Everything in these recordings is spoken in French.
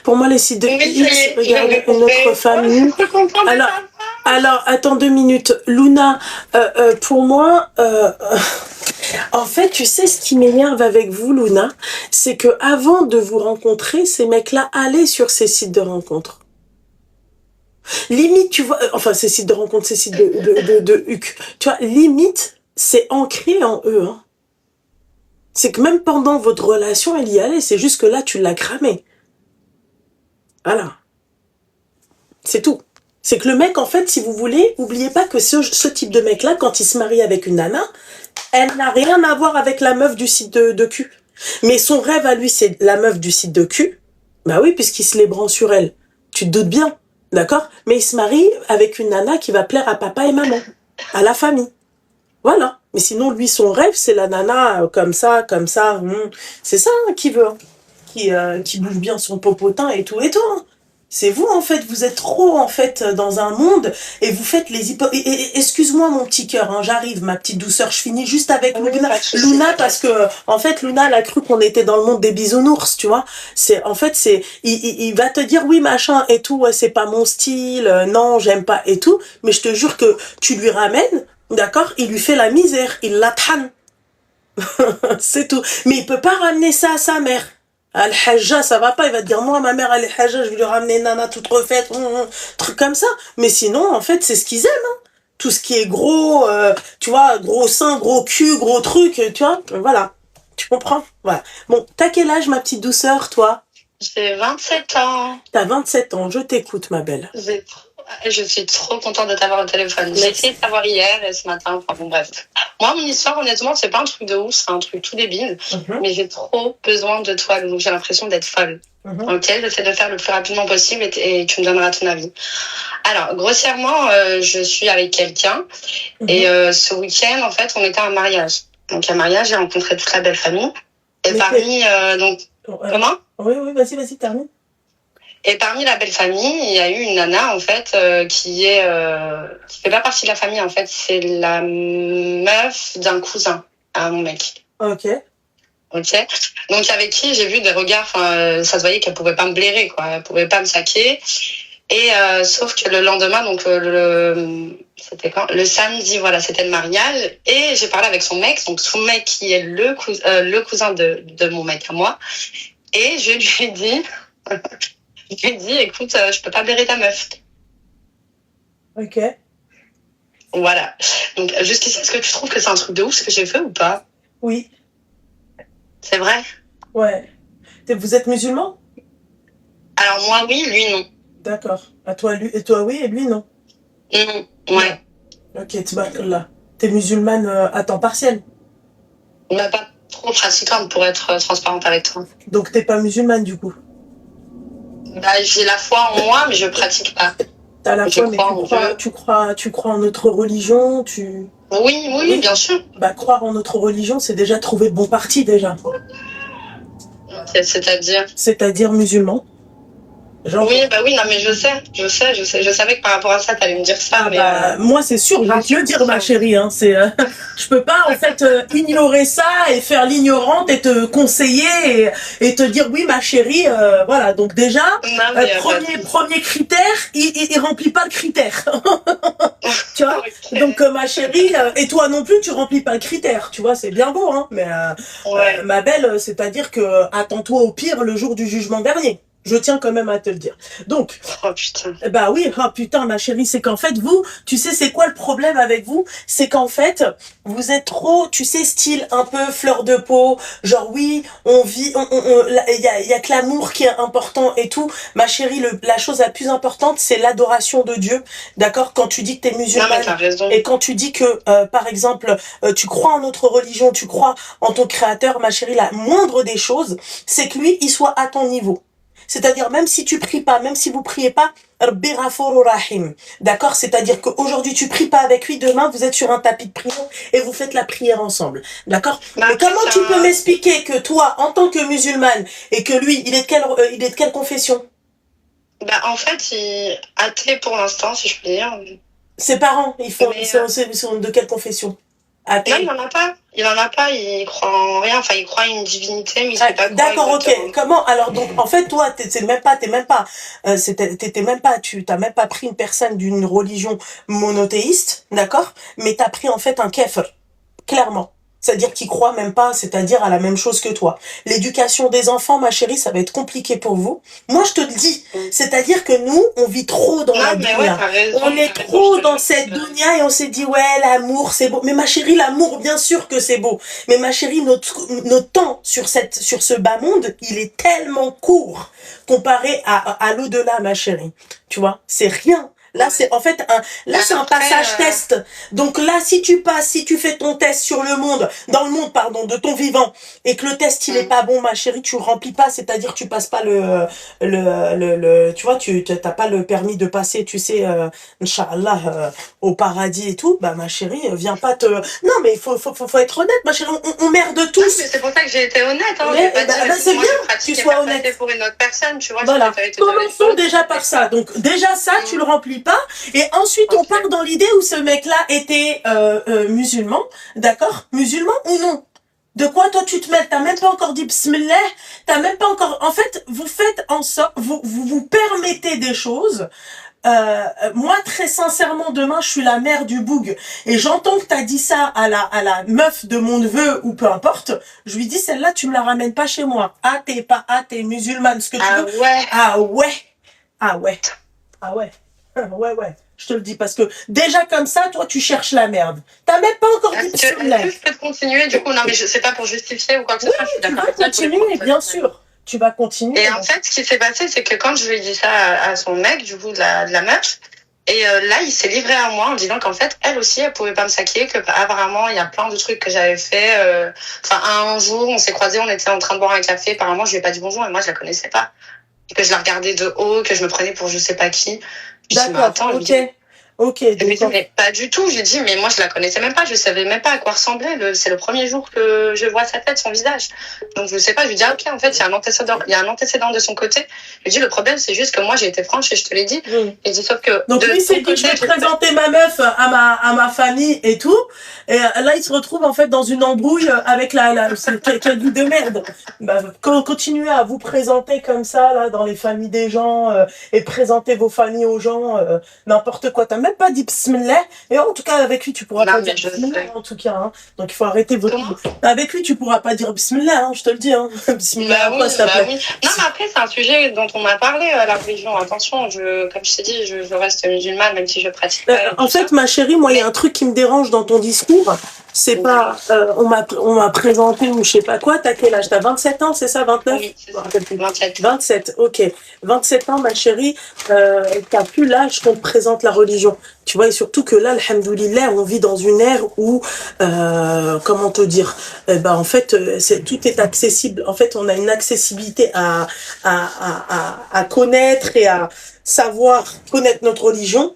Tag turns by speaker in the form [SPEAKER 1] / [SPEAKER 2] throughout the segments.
[SPEAKER 1] Pour moi, les sites de
[SPEAKER 2] Oui,
[SPEAKER 1] X regardent une autre famille. Alors, attends 2 minutes. Luna, pour moi, en fait, tu sais ce qui m'énerve avec vous, Luna, c'est que avant de vous rencontrer, ces mecs-là allaient sur ces sites de rencontres. Limite, tu vois, enfin, ces sites de rencontres, ces sites de HUC, tu vois, limite, c'est ancré en eux, hein. C'est que même pendant votre relation, elle y allait, c'est juste que là, tu l'as cramé. Voilà. C'est tout. C'est que le mec, en fait, si vous voulez, oubliez pas que ce type de mec-là, quand il se marie avec une nana, elle n'a rien à voir avec la meuf du site de cul. Mais son rêve à lui, c'est la meuf du site de cul. Bah oui, puisqu'il se les branle sur elle. Tu te doutes bien, d'accord? Mais il se marie avec une nana qui va plaire à papa et maman, à la famille. Voilà. Mais sinon, lui, son rêve, c'est la nana comme ça, comme ça. C'est ça hein, qu'il veut. Hein. Qui bouge bien son popotin et tout et tout. Hein. C'est vous, en fait. Vous êtes trop, en fait, dans un monde et vous faites les excuse-moi, mon petit cœur. Hein, j'arrive, ma petite douceur. Je finis juste avec Luna parce que, en fait, Luna, elle a cru qu'on était dans le monde des bisounours, tu vois. Il va te dire oui, machin et tout. Ouais, c'est pas mon style. Non, j'aime pas et tout. Mais je te jure que tu lui ramènes. D'accord, il lui fait la misère, il l'athan. C'est tout. Mais il peut pas ramener ça à sa mère. Al-Hajja, ça va pas, il va te dire, moi, ma mère, elle est Hajja, je vais lui ramener une nana toute refaite, truc comme ça. Mais sinon, en fait, c'est ce qu'ils aiment, hein. Tout ce qui est gros, tu vois, gros sein, gros cul, gros truc, tu vois, voilà. Tu comprends? Voilà. Bon, t'as quel âge, ma petite douceur, toi?
[SPEAKER 2] J'ai 27 ans.
[SPEAKER 1] T'as 27 ans, je t'écoute, ma belle.
[SPEAKER 2] Je suis trop contente de t'avoir au téléphone. J'ai essayé de t'avoir hier et ce matin. Enfin bon, bref. Moi, mon histoire, honnêtement, c'est pas un truc de ouf, c'est un truc tout débile. Mais j'ai trop besoin de toi, donc j'ai l'impression d'être folle. Ok, j'essaie de faire le plus rapidement possible et tu me donneras ton avis. Alors, grossièrement, je suis avec quelqu'un et ce week-end, en fait, on était à un mariage. Donc, à un mariage, j'ai rencontré toute la belle famille. Et parmi, donc, comment?
[SPEAKER 1] Oui, vas-y, termine.
[SPEAKER 2] Et parmi la belle famille, il y a eu une nana en fait qui fait pas partie de la famille en fait, c'est la meuf d'un cousin à mon mec.
[SPEAKER 1] Ok.
[SPEAKER 2] Donc avec qui j'ai vu des regards, ça se voyait qu'elle pouvait pas me blairer quoi, elle pouvait pas me saquer. Et sauf que le lendemain, donc c'était quand? Le samedi, voilà, c'était le mariage. Et j'ai parlé avec son mec, donc son mec qui est le cousin de mon mec à moi. Et je lui ai dit. Je lui ai dit, écoute, je peux pas blairer ta meuf.
[SPEAKER 1] Ok.
[SPEAKER 2] Voilà. Donc, jusqu'ici, est-ce que tu trouves que c'est un truc de ouf ce que j'ai fait ou pas?
[SPEAKER 1] Oui.
[SPEAKER 2] C'est vrai?
[SPEAKER 1] Ouais. Vous êtes musulman?
[SPEAKER 2] Alors, moi, oui, lui, non.
[SPEAKER 1] D'accord. À toi, lui, et toi, oui, et lui, non?
[SPEAKER 2] Non, ouais.
[SPEAKER 1] Ok, tabarakallah. T'es musulmane à temps partiel?
[SPEAKER 2] On n'a pas trop pratiquante pour être transparente avec toi.
[SPEAKER 1] Donc, t'es pas musulmane, du coup?
[SPEAKER 2] Bah, j'ai la foi en moi, mais je pratique pas.
[SPEAKER 1] T'as la foi, mais tu crois en notre religion,
[SPEAKER 2] Oui, bien sûr.
[SPEAKER 1] Bah, croire en notre religion, c'est déjà trouver le bon parti, déjà.
[SPEAKER 2] C'est-à-dire?
[SPEAKER 1] C'est-à-dire musulman.
[SPEAKER 2] Genre... Oui, bah oui, non, mais je sais. Je savais que par rapport à ça, t'allais me dire ça. Mais
[SPEAKER 1] moi, c'est sûr, je vais te le dire, ma chérie. Hein, je peux pas, en fait, ignorer ça et faire l'ignorante et te conseiller et te dire, oui, ma chérie, voilà. Donc, déjà, premier critère, il remplit pas le critère. Tu vois? Okay. Donc, ma chérie, et toi non plus, tu remplis pas le critère. Tu vois, c'est bien beau, hein. Mais, ma belle, c'est-à-dire que attends-toi au pire le jour du jugement dernier. Je tiens quand même à te le dire. Donc,
[SPEAKER 2] oh putain.
[SPEAKER 1] Bah oui, oh putain, ma chérie, c'est qu'en fait, vous, tu sais, c'est quoi le problème avec vous? C'est qu'en fait, vous êtes trop, tu sais, style un peu fleur de peau, genre oui, on vit, il y a que l'amour qui est important et tout. Ma chérie, la chose la plus importante, c'est l'adoration de Dieu. D'accord? Quand tu dis que t'es musulmane, et quand tu dis que, par exemple, tu crois en notre religion, tu crois en ton créateur, ma chérie, la moindre des choses, c'est que lui, il soit à ton niveau. C'est-à-dire, même si tu pries pas, même si vous priez pas, Rabbi Ghafur Rahim. D'accord? C'est-à-dire qu'aujourd'hui, tu pries pas avec lui, demain, vous êtes sur un tapis de prière et vous faites la prière ensemble. D'accord? Mais comment tu peux m'expliquer que toi, en tant que musulmane, et que lui, il est de quelle confession?
[SPEAKER 2] Bah, en fait, il est athée pour l'instant, si je peux dire.
[SPEAKER 1] Ses parents, ils sont de quelle confession?
[SPEAKER 2] Non, il en a pas. Il en a pas. Il croit en rien. Enfin, il croit à une divinité, mais il sait pas quoi.
[SPEAKER 1] D'accord, ok. Comment alors donc en fait toi t'étais même pas tu t'as même pas pris une personne d'une religion monothéiste, d'accord? Mais t'as pris en fait un kéfir, clairement. C'est-à-dire qu'il croit même pas, c'est-à-dire à la même chose que toi. L'éducation des enfants, ma chérie, ça va être compliqué pour vous. Moi, je te le dis. C'est-à-dire que nous, on vit trop dans la dunya.
[SPEAKER 2] Ouais,
[SPEAKER 1] on est trop dans cette dunya et on s'est dit, ouais, l'amour, c'est beau. Mais ma chérie, l'amour, bien sûr que c'est beau. Mais ma chérie, notre temps sur ce bas monde, il est tellement court comparé à l'au-delà, ma chérie. Tu vois, c'est rien. Là, c'est en fait c'est un passage test. Donc là, si tu fais ton test sur le monde, dans le monde, pardon, de ton vivant, et que le test il est pas bon, ma chérie, tu le remplis pas, c'est-à-dire tu passes pas tu vois, tu t'as pas le permis de passer, tu sais, Inch'Allah, au paradis et tout, bah ma chérie, viens pas te. Non, mais faut être honnête, ma chérie, on merde tous.
[SPEAKER 2] Non, mais c'est pour ça que j'ai été honnête. Hein.
[SPEAKER 1] C'est bien que tu sois honnête.
[SPEAKER 2] Pour une autre personne, tu vois.
[SPEAKER 1] Voilà. Commençons déjà par ça. Donc déjà ça, tu le remplis pas. Et ensuite, on part dans l'idée où ce mec-là était musulman, d'accord? Musulman ou non? De quoi toi tu te mets? T'as même pas encore dit bismillah, t'as même pas encore. En fait, vous faites en sorte, vous permettez des choses. Moi, très sincèrement, demain, je suis la mère du boug et j'entends que t'as dit ça à la meuf de mon neveu ou peu importe. Je lui dis celle-là, tu me la ramènes pas chez moi. Ah, t'es pas t'es musulmane, ce que tu veux.
[SPEAKER 2] Ouais.
[SPEAKER 1] Ah ouais. Ah ouais. Ah ouais. Ouais, ouais, je te le dis, parce que déjà comme ça, toi, tu cherches la merde. T'as même pas encore dit
[SPEAKER 2] bismillah. Je peux continuer, du coup, non, mais je sais pas pour justifier ou quoi que ce soit.
[SPEAKER 1] Tu vas continuer, bien sûr. Tu vas continuer.
[SPEAKER 2] Et en fait, ce qui s'est passé, c'est que quand je lui ai dit ça à son mec, du coup, de la meuf, et là, il s'est livré à moi en disant qu'en fait, elle aussi, elle pouvait pas me saquer, que apparemment, il y a plein de trucs que j'avais fait. Enfin, un jour, on s'est croisés, on était en train de boire un café. Apparemment, je lui ai pas dit bonjour et moi, je la connaissais pas. Et que je la regardais de haut, que je me prenais pour je sais pas qui.
[SPEAKER 1] D'accord, ok.
[SPEAKER 2] Je lui ai dit, mais pas du tout. J'ai dit, mais moi, je la connaissais même pas. Je savais même pas à quoi ressemblait. C'est le premier jour que je vois sa tête, son visage. Donc, je sais pas. Je lui dis, ah, ok, en fait, il y a un antécédent de son côté. Je lui dis, le problème, c'est juste que moi, j'ai été franche et je te l'ai dit. Et dit, sauf que.
[SPEAKER 1] Donc, lui, c'est dit, je vais présenter ma meuf à ma famille et tout. Et là, il se retrouve, en fait, dans une embrouille avec quel goût de merde. Bah, continuez à vous présenter comme ça, là, dans les familles des gens, et présenter vos familles aux gens, n'importe quoi. T'as même pas dit bismillah. Et en tout cas, avec lui, tu pourras pas dire bismillah, en tout cas, hein. Donc, il faut arrêter votre. Avec lui, tu pourras pas dire bismillah, hein, je te le dis, hein. Bismillah,
[SPEAKER 2] oui. Non, mais après, c'est un sujet dont on a parlé, la religion. Attention, comme je t'ai dit, je reste musulmane, même si je pratique pas.
[SPEAKER 1] En fait, ma chérie, moi, il y a un truc qui me dérange dans ton discours. C'est pas, on m'a présenté ou je sais pas quoi. T'as quel âge? T'as 27 ans, c'est ça? 29?
[SPEAKER 2] Oui, c'est ça. 27.
[SPEAKER 1] 27, ok. 27 ans, ma chérie, t'as plus l'âge qu'on te présente la religion. Tu vois, et surtout que là, alhamdoulilah, on vit dans une ère où, comment te dire, en fait, tout est accessible. En fait, on a une accessibilité à connaître et à savoir connaître notre religion.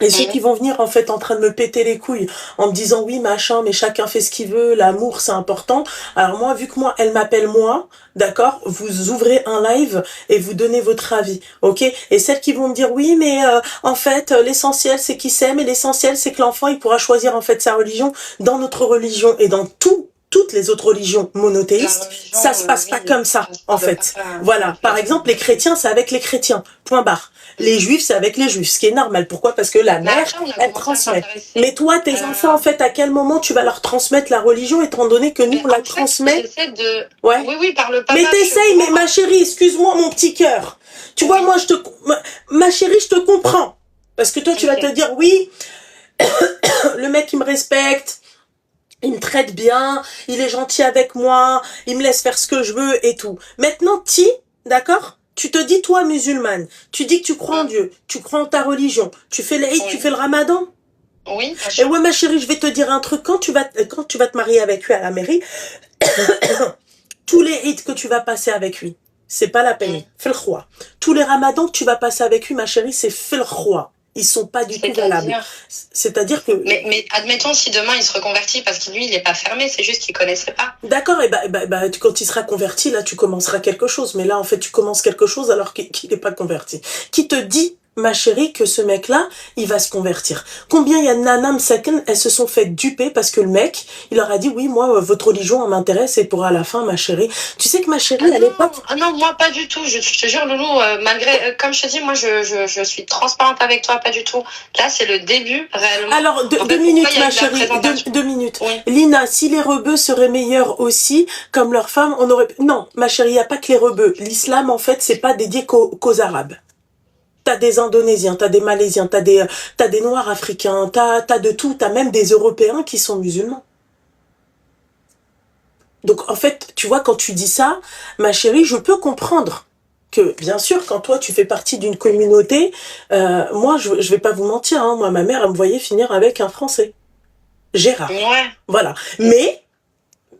[SPEAKER 1] Et ceux qui vont venir en fait en train de me péter les couilles en me disant oui machin mais chacun fait ce qu'il veut, l'amour c'est important. Alors moi vu que elle m'appelle moi, d'accord, vous ouvrez un live et vous donnez votre avis, ok. Et celles qui vont me dire oui mais en fait l'essentiel c'est qu'ils s'aiment et l'essentiel c'est que l'enfant il pourra choisir en fait sa religion. Dans notre religion et dans toutes les autres religions monothéistes, ça se passe pas comme ça, en fait. Voilà. Par exemple, les chrétiens, c'est avec les chrétiens. Point barre. Les juifs, c'est avec les juifs. Ce qui est normal. Pourquoi? Parce que la mère, elle transmet. Mais toi, tes enfants, en fait, à quel moment tu vas leur transmettre la religion, étant donné que nous, on la transmet?
[SPEAKER 2] Ouais. Oui, par le papa.
[SPEAKER 1] Mais t'essayes, mais ma chérie, excuse-moi, mon petit cœur. Tu vois, moi, ma chérie, je te comprends. Parce que toi, tu vas te dire, oui, le mec, il me respecte. Il me traite bien, il est gentil avec moi, il me laisse faire ce que je veux et tout. Maintenant, d'accord? Tu te dis, toi, musulmane, tu dis que tu crois en Dieu, tu crois en ta religion, tu fais l'Aïd, tu fais le ramadan?
[SPEAKER 2] Oui.
[SPEAKER 1] Et ouais, ma chérie, je vais te dire un truc. Quand tu vas te marier avec lui à la mairie, tous les Eid que tu vas passer avec lui, c'est pas la peine. Fais le roi. Tous les ramadans que tu vas passer avec lui, ma chérie, c'est fais le roi. Ils sont pas du tout valables. C'est-à-dire que...
[SPEAKER 2] Mais admettons si demain il se reconvertit parce que lui il est pas fermé, c'est juste qu'il connaissait pas.
[SPEAKER 1] D'accord, et quand il sera converti, là tu commenceras quelque chose. Mais là en fait tu commences quelque chose alors qu'il n'est pas converti. Qui te dit ma chérie, que ce mec-là, il va se convertir. Combien il y a de nanas msaken, elles se sont fait duper parce que le mec, il leur a dit, oui, moi, votre religion, elle m'intéresse, et pour à la fin, ma chérie. Tu sais que ma chérie, à l'époque...
[SPEAKER 2] Ah non, moi, pas du tout. Je te jure, Loulou, malgré, comme je te dis, moi, je suis transparente avec toi, pas du tout. Là, c'est le début, réellement.
[SPEAKER 1] Alors, deux minutes, ma chérie, deux minutes. Oui. Lina, si les rebeux seraient meilleurs aussi, comme leurs femmes, on aurait... Non, ma chérie, il n'y a pas que les rebeux. L'islam, en fait, c'est pas dédié qu'aux Arabes. T'as des Indonésiens, t'as des Malaisiens, t'as des Noirs africains, t'as de tout, t'as même des Européens qui sont musulmans. Donc, en fait, tu vois, quand tu dis ça, ma chérie, je peux comprendre que, bien sûr, quand toi, tu fais partie d'une communauté, moi, je vais pas vous mentir, hein, moi, ma mère, elle me voyait finir avec un Français. Gérard.
[SPEAKER 2] Ouais.
[SPEAKER 1] Voilà. Mais,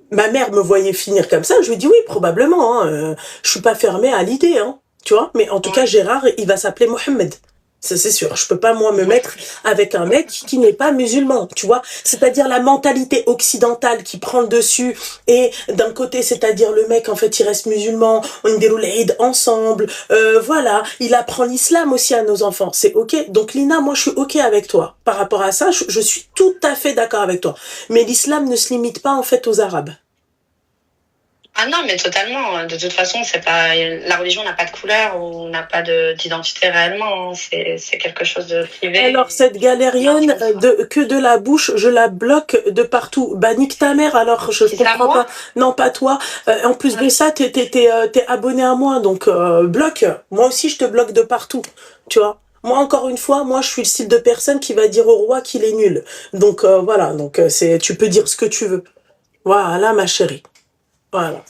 [SPEAKER 1] ma mère me voyait finir comme ça, je lui dis oui, probablement, hein, je suis pas fermée à l'idée, hein. Tu vois, mais en tout cas, Gérard, il va s'appeler Mohamed. Ça, c'est sûr. Je peux pas, moi, me mettre avec un mec qui n'est pas musulman, tu vois. C'est-à-dire la mentalité occidentale qui prend le dessus. Et d'un côté, c'est-à-dire le mec, en fait, il reste musulman. On déroule l'Aïd ensemble. Voilà. Il apprend l'islam aussi à nos enfants. C'est OK. Donc, Lina, moi, je suis OK avec toi. Par rapport à ça, je suis tout à fait d'accord avec toi. Mais l'islam ne se limite pas, en fait, aux Arabes.
[SPEAKER 2] Ah non, mais totalement. De toute façon, c'est pas la religion n'a pas de couleur ou n'a pas d'identité réellement. C'est quelque chose de privé.
[SPEAKER 1] Alors cette galérienne que de la bouche, je la bloque de partout. Bah nique ta mère. Alors je comprends pas. Non, pas toi. En plus de ça, t'es abonné à moi, donc bloque. Moi aussi, je te bloque de partout. Tu vois. Moi, encore une fois, moi, je suis le style de personne qui va dire au roi qu'il est nul. Donc voilà. Donc tu peux dire ce que tu veux. Voilà, ma chérie. Voilà.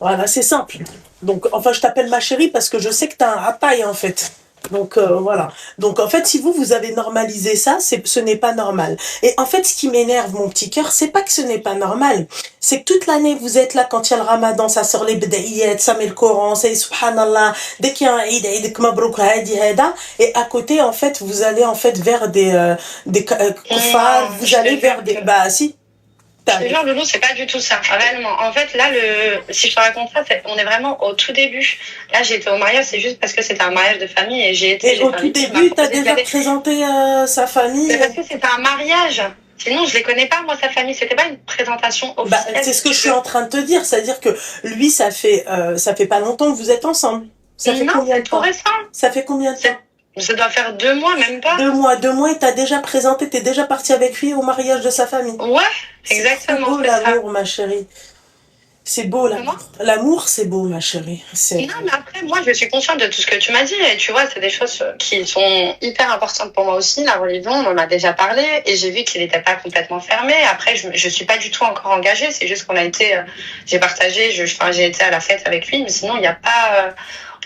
[SPEAKER 1] Voilà, c'est simple. Donc, enfin, je t'appelle ma chérie parce que je sais que t'as un rapaille, en fait. Donc, voilà. Donc, en fait, si vous avez normalisé ça, ce n'est pas normal. Et en fait, ce qui m'énerve, mon petit cœur, c'est pas que ce n'est pas normal. C'est que toute l'année, vous êtes là quand il y a le ramadan, ça sort les bdaïyat, ça met le Coran, ça y est, subhanallah. Dès qu'il y a un Eid, Eid Mabrouk, Hadi, Hada. Et à côté, en fait, vous allez, en fait, vers des kuffars, vous allez vers des, bah, si.
[SPEAKER 2] Je te jure, Loulou, c'est pas du tout ça, réellement. En fait, là, si je te raconte ça, on est vraiment au tout début. Là, j'ai été au mariage, c'est juste parce que c'était un mariage de famille et j'ai été...
[SPEAKER 1] Et au tout début, t'as déjà présenté sa famille?
[SPEAKER 2] C'est parce que c'était un mariage. Sinon, je les connais pas, moi, sa famille. C'était pas une présentation officielle.
[SPEAKER 1] Bah, c'est ce que je suis en train de te dire. C'est-à-dire que lui, ça fait pas longtemps que vous êtes ensemble. Ça fait combien de temps?
[SPEAKER 2] C'est tout récent.
[SPEAKER 1] Ça fait combien de temps?
[SPEAKER 2] Ça doit faire 2 mois, même pas.
[SPEAKER 1] 2 mois et t'as déjà présenté, t'es déjà parti avec lui au mariage de sa famille.
[SPEAKER 2] Ouais, exactement.
[SPEAKER 1] C'est beau l'amour, ma chérie. C'est beau l'amour. L'amour, c'est beau, ma chérie.
[SPEAKER 2] Non, mais après, moi, je suis consciente de tout ce que tu m'as dit. Et tu vois, c'est des choses qui sont hyper importantes pour moi aussi. La religion, on en a déjà parlé. Et j'ai vu qu'il n'était pas complètement fermé. Après, je suis pas du tout encore engagée. C'est juste qu'on a été... j'ai partagé, j'ai été à la fête avec lui. Mais sinon, il n'y a pas...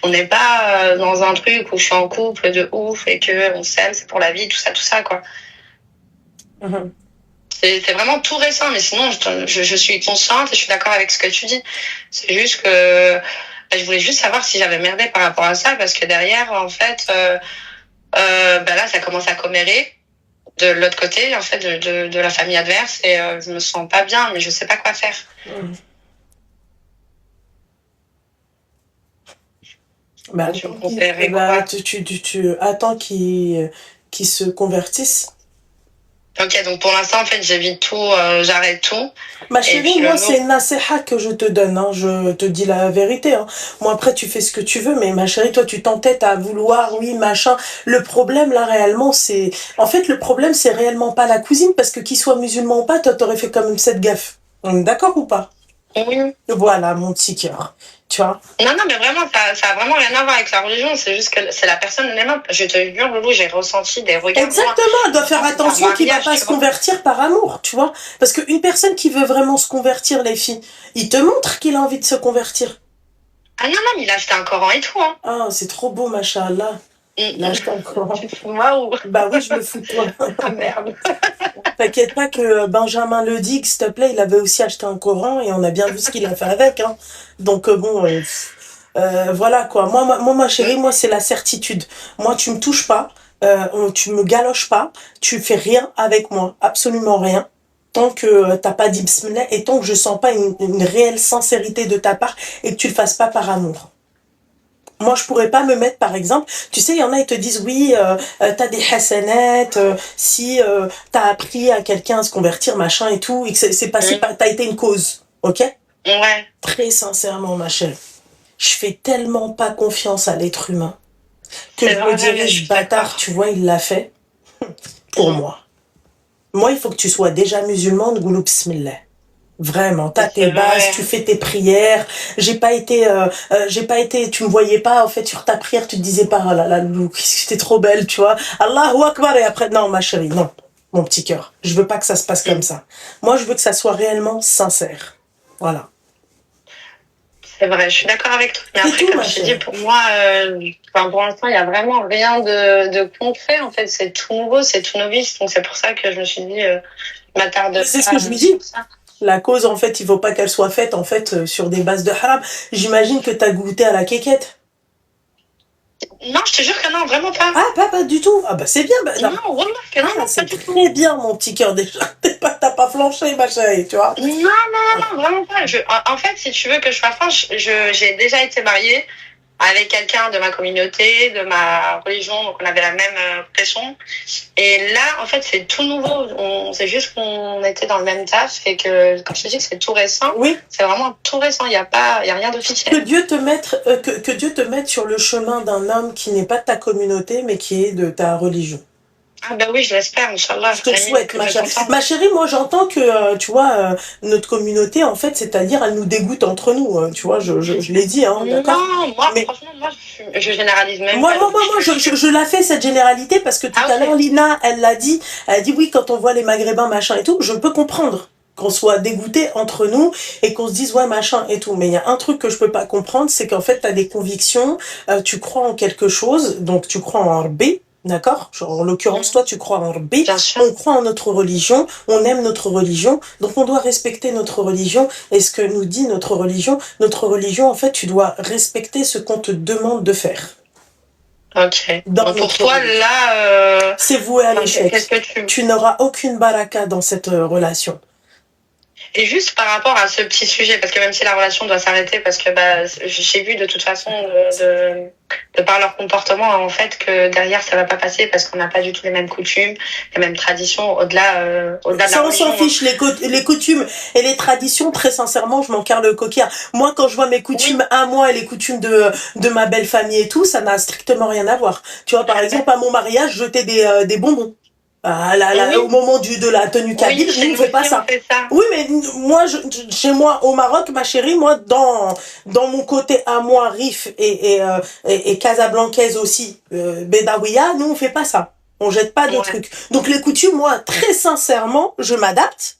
[SPEAKER 2] on n'est pas dans un truc où je suis en couple de ouf et qu'on s'aime, c'est pour la vie, tout ça, quoi.
[SPEAKER 1] Mm-hmm.
[SPEAKER 2] C'est vraiment tout récent, mais sinon, je suis consciente et je suis d'accord avec ce que tu dis. C'est juste que je voulais juste savoir si j'avais merdé par rapport à ça, parce que derrière, en fait, là, ça commence à commérer de l'autre côté, en fait, de la famille adverse, et je me sens pas bien, mais je sais pas quoi faire.
[SPEAKER 1] Mm. Bah, tu attends qu'ils se convertissent.
[SPEAKER 2] Ok, donc pour l'instant, en fait, j'évite tout, j'arrête tout.
[SPEAKER 1] Ma chérie, moi, c'est une nasiha que je te donne, hein. Je te dis la vérité, hein. Moi, après, tu fais ce que tu veux, mais ma chérie, toi, tu t'entêtes à vouloir, oui, machin. Le problème, là, réellement, c'est... En fait, le problème, c'est réellement pas la cousine, parce que qu'il soit musulman ou pas, toi, t'aurais fait quand même cette gaffe. On est d'accord ou pas?
[SPEAKER 2] Oui.
[SPEAKER 1] Voilà, mon petit cœur. Tu vois?
[SPEAKER 2] Non, mais vraiment, ça a vraiment rien à voir avec la religion. C'est juste que c'est la personne elle-même. Je te jure, Loulou, j'ai ressenti des regards.
[SPEAKER 1] Exactement, elle doit faire attention qu'il ne va pas se convertir par amour, tu vois. Parce qu'une personne qui veut vraiment se convertir, les filles, il te montre qu'il a envie de se convertir.
[SPEAKER 2] Ah non, mais il a acheté un Coran et tout, hein.
[SPEAKER 1] Ah, c'est trop beau, machallah. Il a acheté un Coran.
[SPEAKER 2] Tu te fous moi ou...
[SPEAKER 1] Bah oui, je me fous de toi.
[SPEAKER 2] Ah merde.
[SPEAKER 1] T'inquiète pas que Benjamin Ledig, s'il te plaît, il avait aussi acheté un Coran et on a bien vu ce qu'il a fait avec, hein. Donc voilà quoi. Moi, ma chérie, moi, c'est la certitude. Moi, tu me touches pas, tu me galoches pas, tu fais rien avec moi, absolument rien. Tant que t'as pas dit bismillah et tant que je sens pas une réelle sincérité de ta part et que tu le fasses pas par amour. Moi, je pourrais pas me mettre, par exemple, tu sais, il y en a, ils te disent, oui, t'as des hasanettes, si t'as appris à quelqu'un à se convertir, machin et tout, et que c'est passé par, t'as été une cause, ok?
[SPEAKER 2] Ouais.
[SPEAKER 1] Très sincèrement, ma chérie, je fais tellement pas confiance à l'être humain que je me dirais, ce bâtard, tu vois, il l'a fait pour moi. Moi, il faut que tu sois déjà musulmane, goulou bismillah. Vraiment, t'as tes bases, tu fais tes prières. J'ai pas été, tu me voyais pas, en fait, sur ta prière, tu te disais pas, oh là là, Loulou, qu'est-ce que t'es trop belle, tu vois. Allahu Akbar, et après, non, ma chérie, non, mon petit cœur. Je veux pas que ça se passe comme ça. Moi, je veux que ça soit réellement sincère. Voilà.
[SPEAKER 2] C'est vrai, je suis d'accord avec toi. Mais après, comme je te dis, pour moi, pour l'instant, il y a vraiment rien de concret, en fait. C'est tout nouveau, c'est tout novice. Donc, c'est pour ça que je me suis dit, m'attarde.
[SPEAKER 1] C'est ce que je lui dis. La cause, en fait, il faut pas qu'elle soit faite, en fait, sur des bases de haram. J'imagine que t'as goûté à la kékette.
[SPEAKER 2] Non, je te jure que non, vraiment pas.
[SPEAKER 1] Ah, pas du tout. Ah, bah, c'est bien. Bah,
[SPEAKER 2] non, vraiment que non,
[SPEAKER 1] c'est très bien, mon petit cœur, déjà. T'as pas flanché, ma chérie, tu vois.
[SPEAKER 2] Non, vraiment pas. En fait, si tu veux que je sois franche, j'ai déjà été mariée avec quelqu'un de ma communauté, de ma religion, donc on avait la même pression. Et là, en fait, c'est tout nouveau. C'est juste qu'on était dans le même taf et que, quand je te dis que c'est tout récent,
[SPEAKER 1] oui.
[SPEAKER 2] C'est vraiment tout récent. Il y a rien d'officiel.
[SPEAKER 1] Que Dieu te mette sur le chemin d'un homme qui n'est pas de ta communauté, mais qui est de ta religion.
[SPEAKER 2] Ah ben oui, je l'espère, Inch'Allah.
[SPEAKER 1] Je te le souhaite, ma chérie. Ma chérie, moi j'entends que, tu vois, notre communauté, en fait, c'est-à-dire, elle nous dégoûte entre nous, tu vois, je l'ai dit, hein, d'accord.
[SPEAKER 2] Non, moi, franchement, je généralise même
[SPEAKER 1] pas. Moi, je la fais, cette généralité, parce que tout à l'heure, Lina, elle a dit oui, quand on voit les Maghrébins, machin et tout, je peux comprendre qu'on soit dégoûté entre nous et qu'on se dise ouais machin et tout, mais il y a un truc que je peux pas comprendre, c'est qu'en fait t'as des convictions, tu crois en quelque chose, donc tu crois en Rabbi, d'accord, en l'occurrence toi tu crois en Rabbi, on croit en notre religion, on aime notre religion, donc on doit respecter notre religion, et ce que nous dit notre religion en fait tu dois respecter ce qu'on te demande de faire.
[SPEAKER 2] Ok. Donc pour toi, là...
[SPEAKER 1] c'est voué à l'échec. Tu n'auras aucune baraka dans cette relation.
[SPEAKER 2] Et juste par rapport à ce petit sujet, parce que même si la relation doit s'arrêter, parce que j'ai vu de toute façon de par leur comportement en fait que derrière ça va pas passer parce qu'on n'a pas du tout les mêmes coutumes, les mêmes traditions au-delà de la religion.
[SPEAKER 1] Ça on s'en fiche, les coutumes et les traditions, très sincèrement, je m'en carre le coquillard. Moi quand je vois mes coutumes à moi et les coutumes de ma belle famille et tout, ça n'a strictement rien à voir. Tu vois, par exemple à mon mariage, jeter des bonbons. Au moment de la tenue kabyle, nous on fait pas ça. Oui, mais moi, chez moi au Maroc, ma chérie, moi dans mon côté à moi, Rif et Casablancaise aussi, Bedawiya, nous on fait pas ça. On jette pas de trucs. Donc les coutumes, moi, très sincèrement, je m'adapte.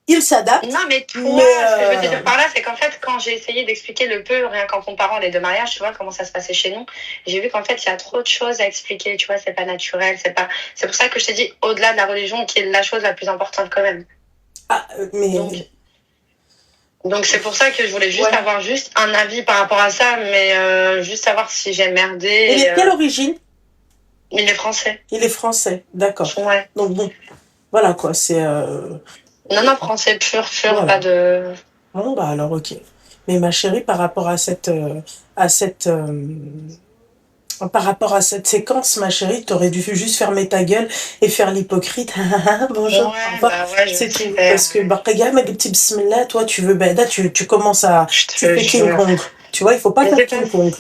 [SPEAKER 1] Il s'adapte.
[SPEAKER 2] Non, mais toi, ce que je veux te dire par là, c'est qu'en fait, quand j'ai essayé d'expliquer le peu, rien qu'en comparant les deux mariages, tu vois, comment ça se passait chez nous, j'ai vu qu'en fait, il y a trop de choses à expliquer, tu vois, c'est pas naturel, c'est pour ça que je t'ai dit, au-delà de la religion, qui est la chose la plus importante quand même.
[SPEAKER 1] Ah, mais...
[SPEAKER 2] Donc c'est pour ça que je voulais juste avoir juste un avis par rapport à ça, mais juste savoir si j'ai merdé.
[SPEAKER 1] Il est quelle origine?
[SPEAKER 2] Il est français.
[SPEAKER 1] Il est français, d'accord.
[SPEAKER 2] Ouais.
[SPEAKER 1] Donc bon, voilà quoi, c'est...
[SPEAKER 2] Non, français pur, voilà. Pas de...
[SPEAKER 1] Bon, bah alors ok. Mais ma chérie, par rapport à cette séquence, ma chérie, t'aurais dû juste fermer ta gueule et faire l'hypocrite. Bonjour. C'est tout. Parce que, regarde, ma petite bismillah, toi, tu veux, tu commences à... Tu fais King Kong. Tu vois, il faut pas faire King Kong.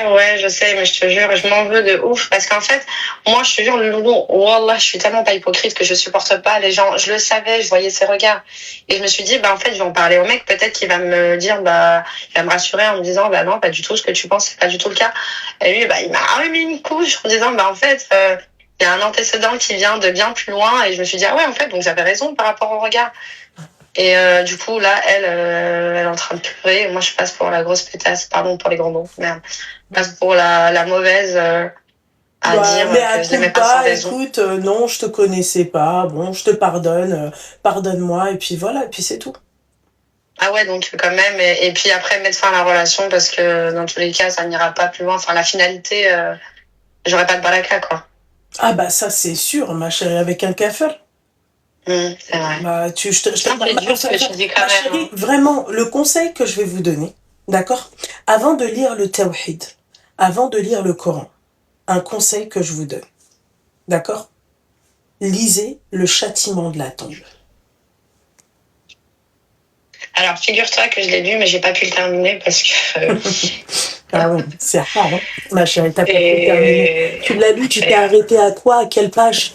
[SPEAKER 2] Ouais, je sais, mais je te jure, je m'en veux de ouf. Parce qu'en fait, moi, je te jure, le loulou, wallah, je suis tellement pas hypocrite que je supporte pas les gens. Je le savais, je voyais ses regards. Et je me suis dit, en fait, je vais en parler au mec. Peut-être qu'il va me dire, il va me rassurer en me disant, non, pas du tout, ce que tu penses, c'est pas du tout le cas. Et lui, il m'a allumé une couche en disant, en fait, il y a un antécédent qui vient de bien plus loin. Et je me suis dit, ah ouais, en fait, donc j'avais raison par rapport au regard. Et du coup, là, elle est en train de pleurer. Moi, je passe pour la grosse pétasse. Pardon pour les grands mots. Merde. Je passe pour la mauvaise à dire que je n'aimais pas sans raison.
[SPEAKER 1] Écoute, non, je te connaissais pas. Bon, je te pardonne. Pardonne-moi. Et puis voilà, et puis c'est tout.
[SPEAKER 2] Ah ouais, donc quand même. Et puis après, mettre fin à la relation parce que dans tous les cas, ça n'ira pas plus loin. Enfin, la finalité, j'aurais pas de baraka, quoi.
[SPEAKER 1] Ah bah ça, c'est sûr, ma chérie, avec un kafir.
[SPEAKER 2] C'est vrai.
[SPEAKER 1] Chérie, vraiment, le conseil que je vais vous donner, d'accord, avant de lire le tawhid, avant de lire le Coran, un conseil que je vous donne. D'accord? Lisez le châtiment de la tombe.
[SPEAKER 2] Alors, figure-toi que je l'ai lu, mais j'ai pas pu le terminer parce que...
[SPEAKER 1] Ah ouais, c'est rare, hein? Ma chérie, t'as pas pu le terminer. Tu l'as lu, tu t'es arrêté à quoi? À quelle page?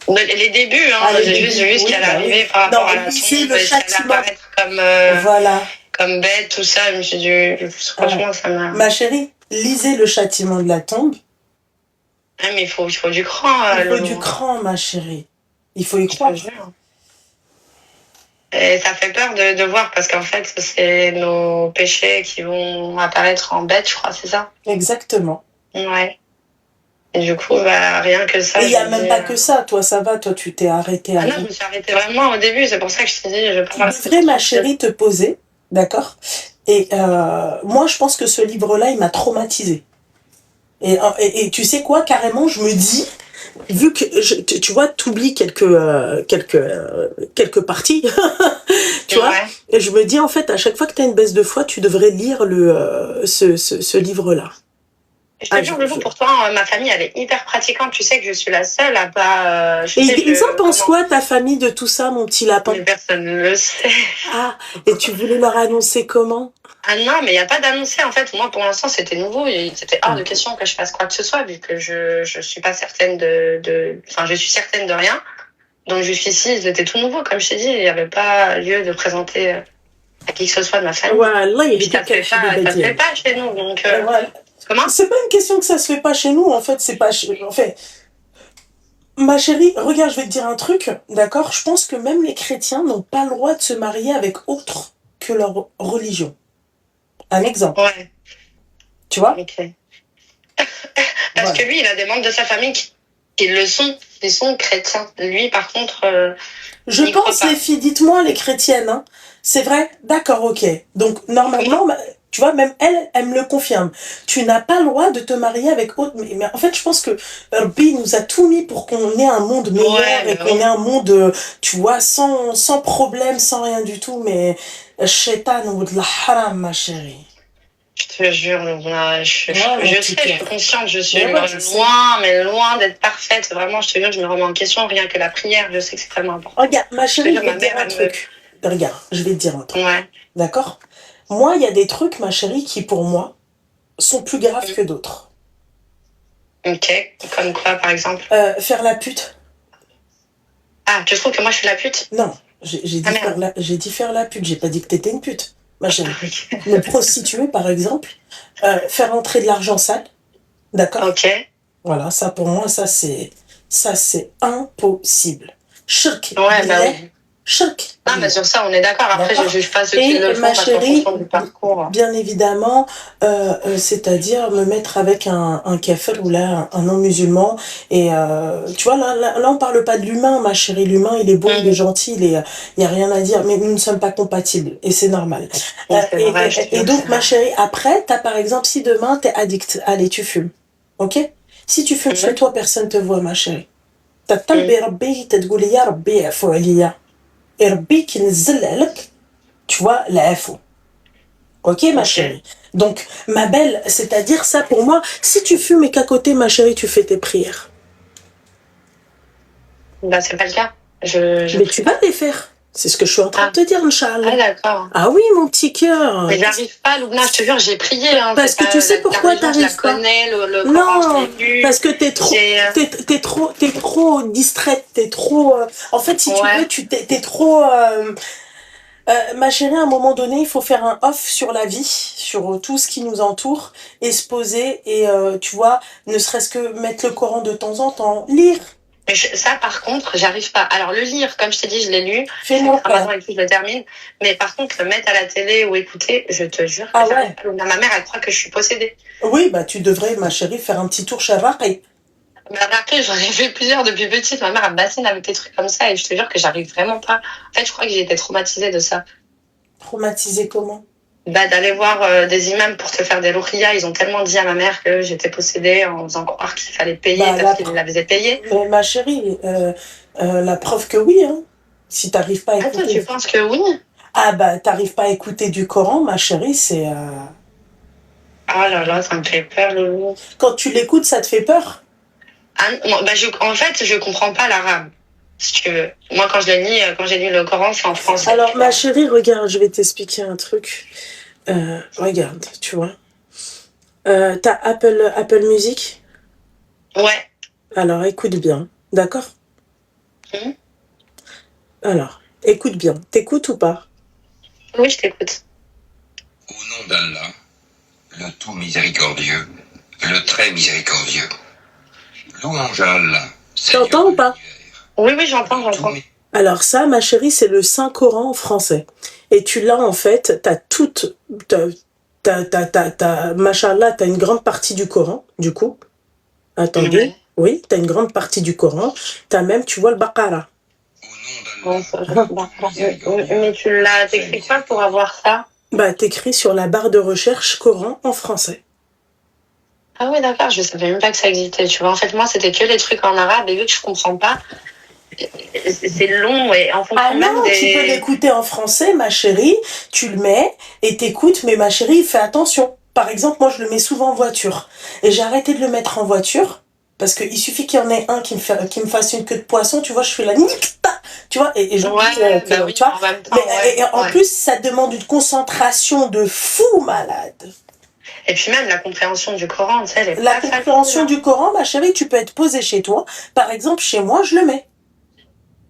[SPEAKER 2] Les débuts, hein. J'ai juste vu ce qui allait arriver par rapport à la tombe, ce qui allait apparaître comme,
[SPEAKER 1] voilà.
[SPEAKER 2] Comme bête, tout ça. Je me suis dit, franchement, ça m'a...
[SPEAKER 1] Ma chérie, lisez le châtiment de la tombe.
[SPEAKER 2] Ah, mais il faut du cran.
[SPEAKER 1] Il faut du cran, ma chérie. Il faut y croire.
[SPEAKER 2] Et ça fait peur de voir parce qu'en fait, c'est nos péchés qui vont apparaître en bête, je crois, c'est ça?
[SPEAKER 1] Exactement.
[SPEAKER 2] Ouais. Et du coup, bah, rien que ça.
[SPEAKER 1] Et il n'y a même pas que ça. Toi, ça va. Toi, tu t'es arrêtée à...
[SPEAKER 2] Ah non, je me suis arrêtée vraiment au début. C'est pour ça que je t'ai dit, je vais pas...
[SPEAKER 1] Tu devrais, ma chérie, te poser. D'accord? Et moi, je pense que ce livre-là, il m'a traumatisée. Et tu sais quoi? Carrément, je me dis... Vu que, tu vois, t'oublies quelques parties, tu vois, et je me dis, en fait, à chaque fois que tu as une baisse de foi, tu devrais lire ce livre-là.
[SPEAKER 2] Je te jure, le jour, pourtant, ma famille, elle est hyper pratiquante. Tu sais que je suis la seule à pas...
[SPEAKER 1] ils en pensent quoi, ta famille, de tout ça, mon petit lapin?
[SPEAKER 2] Mais personne ne le sait.
[SPEAKER 1] Ah, et tu voulais leur annoncer comment?
[SPEAKER 2] Ah non, mais il n'y a pas d'annoncé, en fait. Moi, pour l'instant, c'était nouveau. C'était hors de question que je fasse quoi que ce soit, vu que je suis pas certaine Enfin, je suis certaine de rien. Donc, jusqu'ici, c'était tout nouveau. Comme je t'ai dit, il n'y avait pas lieu de présenter à qui que ce soit de ma famille.
[SPEAKER 1] Voilà,
[SPEAKER 2] ça se fait pas chez nous, donc... Comment?
[SPEAKER 1] C'est pas une question que ça se fait pas chez nous, en fait, c'est pas... En fait, ma chérie, regarde, je vais te dire un truc, d'accord? Je pense que même les chrétiens n'ont pas le droit de se marier avec autre que leur religion. Un exemple.
[SPEAKER 2] Ouais.
[SPEAKER 1] Tu vois?
[SPEAKER 2] Okay. Parce que lui, il a des membres de sa famille qui le sont. Ils sont chrétiens. Lui, par contre...
[SPEAKER 1] je pense, les filles, dites-moi, les chrétiennes, hein. C'est vrai? D'accord, ok. Donc, normalement... Tu vois, même elle me le confirme. Tu n'as pas le droit de te marier avec autre... Mais en fait, je pense que Rabbi nous a tout mis pour qu'on ait un monde meilleur et qu'on ait un monde, tu vois, sans problème, sans rien du tout. Mais shaitan ou de la haram, ma chérie.
[SPEAKER 2] Je te jure, je sais, je suis consciente, je suis loin d'être parfaite. Vraiment, je te jure, je me remets en question. Rien que la prière, je sais que c'est tellement important.
[SPEAKER 1] Regarde, ma chérie, je vais te dire un truc. Regarde, je vais te dire un truc. Ouais. D'accord? Moi, il y a des trucs, ma chérie, qui pour moi sont plus graves que d'autres.
[SPEAKER 2] Ok, comme quoi par exemple?
[SPEAKER 1] Faire la pute.
[SPEAKER 2] Ah, tu trouves que moi je suis la pute?
[SPEAKER 1] Non, j'ai dit faire la pute, j'ai pas dit que t'étais une pute, ma chérie. Me prostituer par exemple, faire entrer de l'argent sale, d'accord?
[SPEAKER 2] Ok.
[SPEAKER 1] Voilà, ça pour moi, ça c'est impossible. Shirk.
[SPEAKER 2] Ouais, bah oui.
[SPEAKER 1] Shirk.
[SPEAKER 2] Ah, mais sur ça, on est d'accord. Après, je juge pas ceux qui le font
[SPEAKER 1] ma chérie,
[SPEAKER 2] du parcours.
[SPEAKER 1] Bien évidemment, c'est-à-dire me mettre avec un kafir ou là, un non-musulman. Et tu vois, là, on parle pas de l'humain, ma chérie. L'humain, il est beau, il est gentil, il y a rien à dire. Mais nous ne sommes pas compatibles. Et c'est normal. Et donc, ma chérie, après, t'as par exemple, si demain, t'es addict, allez, tu fumes. Ok? Si tu fumes chez toi, personne te voit, ma chérie. تطلبي ربي تقولي يا ربي يعفو عليا ربي كي نزل عليك tu vois العفو. Ok, ma chérie. Donc, ma belle, c'est-à-dire ça pour moi, si tu fumes et qu'à côté, ma chérie, tu fais tes prières.
[SPEAKER 2] Bah, c'est pas le cas.
[SPEAKER 1] Mais tu vas les faire. C'est ce que je suis en train de te dire, Inch'Allah.
[SPEAKER 2] Ah, d'accord.
[SPEAKER 1] Ah oui, mon petit cœur.
[SPEAKER 2] Mais j'arrive pas, Loubna, je te jure, j'ai prié. Hein,
[SPEAKER 1] parce que tu sais pourquoi t'arrives pas. Non, parce que t'es trop distraite, t'es trop... En fait, si tu veux, t'es trop... ma chérie, à un moment donné, il faut faire un off sur la vie, sur tout ce qui nous entoure, et se poser, et tu vois, ne serait-ce que mettre le Coran de temps en temps, lire.
[SPEAKER 2] Mais ça, par contre, j'arrive pas. Alors, le lire, comme je t'ai dit, je l'ai lu.
[SPEAKER 1] Fais-moi
[SPEAKER 2] pas. Et puis, je le termine. Mais par contre, le mettre à la télé ou écouter, je te jure que j'arrive pas. Ma mère, elle croit que je suis possédée.
[SPEAKER 1] Oui, bah, tu devrais, ma chérie, faire un petit tour chez Raqi.
[SPEAKER 2] Mais après, j'en ai fait plusieurs depuis petite. Ma mère, elle me bassine avec des trucs comme ça et je te jure que j'arrive vraiment pas. En fait, je crois que j'ai été traumatisée de ça.
[SPEAKER 1] Traumatisée comment?
[SPEAKER 2] Bah, d'aller voir des imams pour te faire des ruqyas. Ils ont tellement dit à ma mère que j'étais possédée en faisant croire qu'il fallait payer parce qu'ils la faisaient payer.
[SPEAKER 1] Mais ma chérie, la preuve que oui, hein. Si t'arrives pas à écouter...
[SPEAKER 2] Attends, tu penses que oui?
[SPEAKER 1] Ah bah, t'arrives pas à écouter du Coran, ma chérie, c'est...
[SPEAKER 2] Oh là là, ça me fait peur, Loulou.
[SPEAKER 1] Quand tu l'écoutes, ça te fait peur?
[SPEAKER 2] Ah, non, bah en fait, je comprends pas l'arabe. Si tu veux. Moi, quand j'ai lu le Coran, c'est en français.
[SPEAKER 1] Alors, ma chérie, regarde, je vais t'expliquer un truc. Regarde, tu vois. T'as Apple Music?
[SPEAKER 2] Ouais.
[SPEAKER 1] Alors, écoute bien, d'accord? Alors, écoute bien. T'écoutes ou pas?
[SPEAKER 2] Oui, je t'écoute.
[SPEAKER 3] Au nom d'Allah, le tout miséricordieux, le très miséricordieux. Louange à Allah.
[SPEAKER 1] T'entends ou pas?
[SPEAKER 2] Oui, j'entends.
[SPEAKER 1] Alors ça, ma chérie, c'est le Saint-Coran en français. Et tu l'as, en fait, machallah, t'as une grande partie du Coran, du coup. Attendez. Oui, t'as une grande partie du Coran. T'as même, tu vois, le Baqara.
[SPEAKER 2] Mais tu l'as t'écris quoi pour avoir ça?
[SPEAKER 1] Bah, t'écris sur la barre de recherche Coran en français.
[SPEAKER 2] Ah oui, d'accord, je savais même pas que ça existait. Tu vois, en fait, moi, c'était que des trucs en arabe et vu que je comprends pas, c'est long et en fonction
[SPEAKER 1] non, tu peux l'écouter en français, ma chérie. Tu le mets et t'écoutes, mais ma chérie, fais attention. Par exemple, moi, je le mets souvent en voiture. Et j'ai arrêté de le mettre en voiture parce qu'il suffit qu'il y en ait un qui me fasse une queue de poisson, tu vois, je fais la nikta, tu vois, et je
[SPEAKER 2] oui,
[SPEAKER 1] tu vois.
[SPEAKER 2] En même temps,
[SPEAKER 1] en plus, ça demande une concentration de fou malade.
[SPEAKER 2] Et puis même la compréhension du Coran, tu sais,
[SPEAKER 1] la compréhension du Coran, ma chérie, tu peux être posée chez toi. Par exemple, chez moi, je le mets.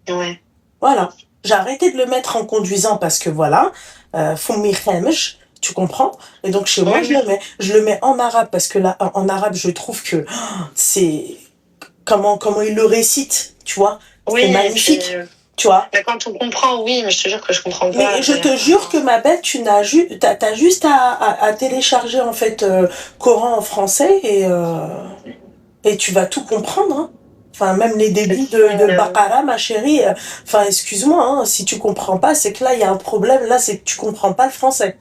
[SPEAKER 2] Ouais.
[SPEAKER 1] Voilà. J'ai arrêté de le mettre en conduisant parce que voilà, tu comprends? Et donc chez moi, je le mets. Je le mets en arabe parce que là, en arabe, je trouve que c'est comment il le récite, tu vois?
[SPEAKER 2] Oui,
[SPEAKER 1] c'est magnifique. Tu vois?
[SPEAKER 2] Mais quand on comprend, oui, mais je te jure que je comprends pas.
[SPEAKER 1] Mais je te jure que ma belle, t'as juste à télécharger en fait Coran en français et tu vas tout comprendre. Hein. Enfin, même les débuts de Baqara, ma chérie. Enfin, excuse-moi, hein, si tu comprends pas, c'est que là, il y a un problème. Là, c'est que tu comprends pas le français.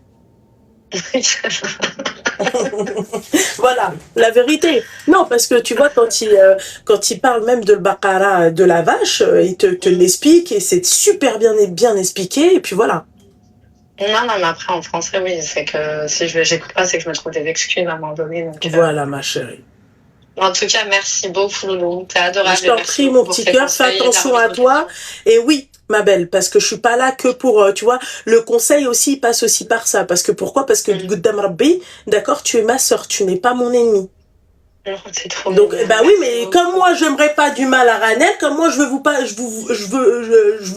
[SPEAKER 1] Voilà, la vérité. Non, parce que tu vois, quand il parle même de Baqara, de la vache, il te l'explique et c'est super bien expliqué. Et puis voilà.
[SPEAKER 2] Non, mais après, en français, oui, c'est que si j'écoute pas, c'est que je me trouve des excuses à un moment donné. Donc,
[SPEAKER 1] voilà, ma chérie.
[SPEAKER 2] En tout cas, merci beaucoup, Loulou. T'es adorable.
[SPEAKER 1] Je t'en prie, mon petit cœur, fais attention à toi. Et oui, ma belle, parce que je suis pas là que pour, tu vois, le conseil aussi passe aussi par ça. Parce que pourquoi? Parce que Goddam Rabbi, d'accord, tu es ma sœur, tu n'es pas mon ennemi.
[SPEAKER 2] C'est trop
[SPEAKER 1] donc bah oui, mais comme moi j'aimerais pas du mal à Ranel, comme moi je vous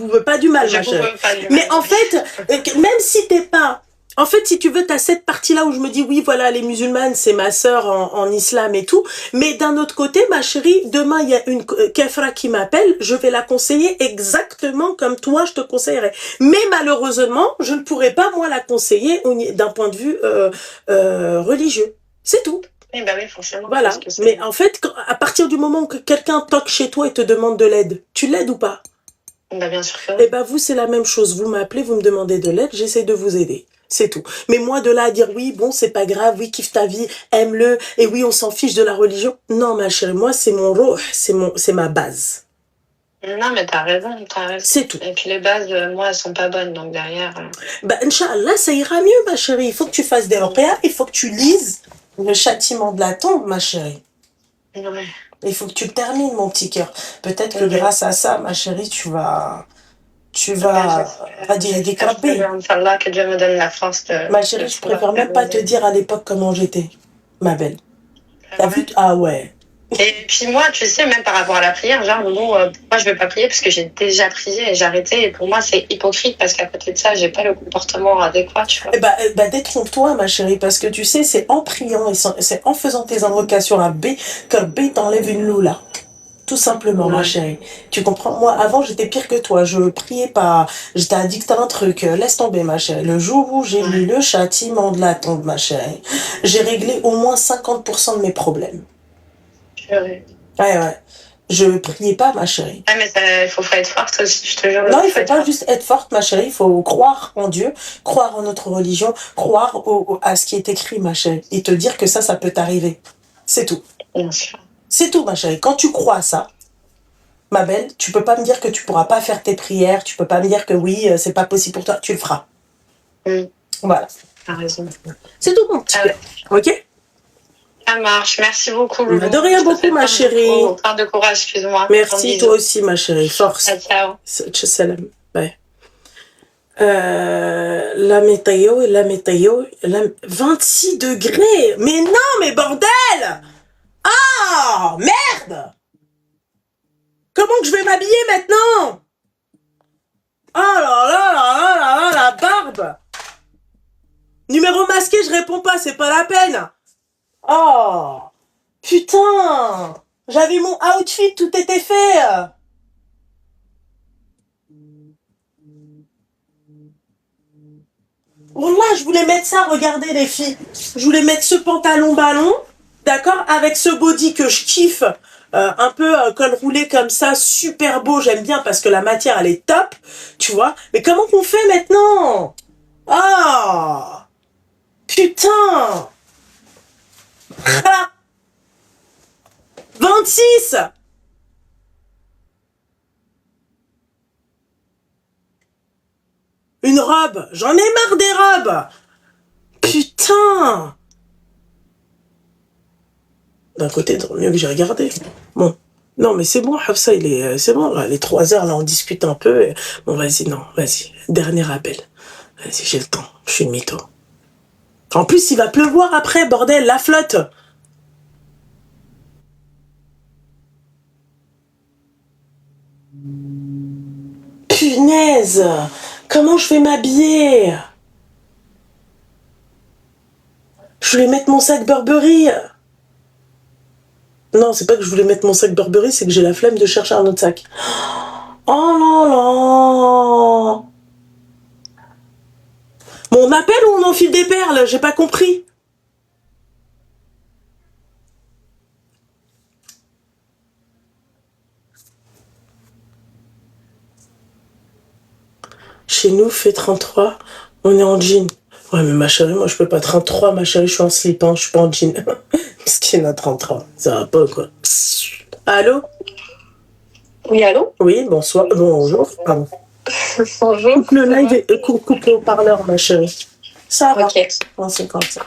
[SPEAKER 1] veux pas du mal, ma chère. Mais en fait, même si t'es pas, en fait, si tu veux, t'as cette partie-là où je me dis, oui, voilà, les musulmanes, c'est ma sœur en islam et tout. Mais d'un autre côté, ma chérie, demain, il y a une kefra qui m'appelle, je vais la conseiller exactement comme toi, je te conseillerais. Mais malheureusement, je ne pourrais pas, moi, la conseiller d'un point de vue religieux. C'est tout.
[SPEAKER 2] Oui, bah oui, forcément.
[SPEAKER 1] Voilà. Mais en fait, à partir du moment que quelqu'un toque chez toi et te demande de l'aide, tu l'aides ou pas?
[SPEAKER 2] Bah bien sûr que oui.
[SPEAKER 1] Eh ben vous, c'est la même chose. Vous m'appelez, vous me demandez de l'aide, j'essaie de vous aider. C'est tout. Mais moi, de là à dire oui, bon, c'est pas grave, oui, kiffe ta vie, aime-le, et oui, on s'en fiche de la religion. Non, ma chérie, moi, c'est mon rôle, c'est ma base.
[SPEAKER 2] Non, mais t'as raison.
[SPEAKER 1] C'est tout.
[SPEAKER 2] Et puis les bases, moi, elles sont pas bonnes, donc derrière...
[SPEAKER 1] Bah, Inch'Allah, ça ira mieux, ma chérie. Il faut que tu fasses des ruqya, il faut que tu lises le châtiment de la tombe, ma chérie.
[SPEAKER 2] Ouais.
[SPEAKER 1] Il faut que tu le termines, mon petit cœur. Peut-être que grâce à ça, ma chérie, tu vas décraper.
[SPEAKER 2] Que Dieu me donne la force de...
[SPEAKER 1] Ma chérie, je préfère même pas te dire à l'époque comment j'étais, ma belle. T'as vu? Ah ouais.
[SPEAKER 2] Et puis moi, tu sais, même par rapport à la prière, genre, moi, je vais pas prier parce que j'ai déjà prié et j'ai arrêté. Et pour moi, c'est hypocrite parce qu'à côté de ça, j'ai pas le comportement adéquat, tu vois.
[SPEAKER 1] Détrompe-toi, ma chérie, parce que tu sais, c'est en priant et c'est en faisant tes invocations à B que B t'enlève une loula. Tout simplement, ma chérie. Tu comprends? Moi, avant, j'étais pire que toi. Je priais pas. J'étais addict à un truc. Laisse tomber, ma chérie. Le jour où j'ai lu le châtiment de la tombe, ma chérie, j'ai réglé au moins 50% de mes problèmes. Ouais. Je priais pas, ma chérie.
[SPEAKER 2] Ah, mais il faut être forte aussi, je te jure.
[SPEAKER 1] Non, il faut pas juste être forte, ma chérie. Il faut croire en Dieu, croire en notre religion, croire à ce qui est écrit, ma chérie. Et te dire que ça peut t'arriver. C'est tout.
[SPEAKER 2] Bien sûr.
[SPEAKER 1] C'est tout, ma chérie. Quand tu crois à ça, ma belle, tu peux pas me dire que tu pourras pas faire tes prières. Tu peux pas me dire que oui, c'est pas possible pour toi. Tu le feras. Voilà.
[SPEAKER 2] T'as raison.
[SPEAKER 1] C'est tout, mon petit.
[SPEAKER 2] Ah ouais.
[SPEAKER 1] Ok?
[SPEAKER 2] Ça marche. Merci beaucoup, Loulou.
[SPEAKER 1] De rien beaucoup, ma chérie.
[SPEAKER 2] Plein de courage, excuse-moi.
[SPEAKER 1] Merci, toi aussi, ma chérie. Force.
[SPEAKER 2] Ciao.
[SPEAKER 1] Salam. Bye. La météo, 26 degrés. Mais non, mais bordel! Ah, merde! Comment que je vais m'habiller maintenant? Oh là là là là là là, la barbe! Numéro masqué, je réponds pas, c'est pas la peine. Oh, putain! J'avais mon outfit, tout était fait. Wallah, je voulais mettre ça, regardez les filles. Je voulais mettre ce pantalon ballon, d'accord, avec ce body que je kiffe, un peu col roulé comme ça, super beau, j'aime bien parce que la matière, elle est top, tu vois. Mais comment qu'on fait maintenant? Ah, putain. Ah, 26. Une robe. J'en ai marre des robes. Putain. D'un côté, tant mieux que j'ai regardé. Bon. Non, mais c'est bon, Hafsa, c'est bon, là, les 3 heures, là, on discute un peu. Et... Bon, vas-y, non, vas-y. Dernier appel. Vas-y, j'ai le temps. Je suis une mytho. En plus, il va pleuvoir après, bordel, la flotte. Punaise. Comment je vais m'habiller? Je voulais mettre mon sac Burberry. Non, c'est pas que je voulais mettre mon sac Burberry, c'est que j'ai la flemme de chercher un autre sac. Oh là là. Bon, on appelle ou on enfile des perles? J'ai pas compris. Chez nous, fait 33, on est en jean. Ouais, mais ma chérie, moi, je peux pas 33, ma chérie, je suis en slip, hein, je suis pas en jean. Parce qu'il y en a 33, ça va pas, quoi. Allô?
[SPEAKER 2] Oui, allô?
[SPEAKER 1] Oui, bonsoir, bonjour, pardon.
[SPEAKER 2] Bonjour.
[SPEAKER 1] Coupe le live et coupe le haut-parleur, ma chérie. Ça va.
[SPEAKER 2] Ok.
[SPEAKER 1] C'est comme ça.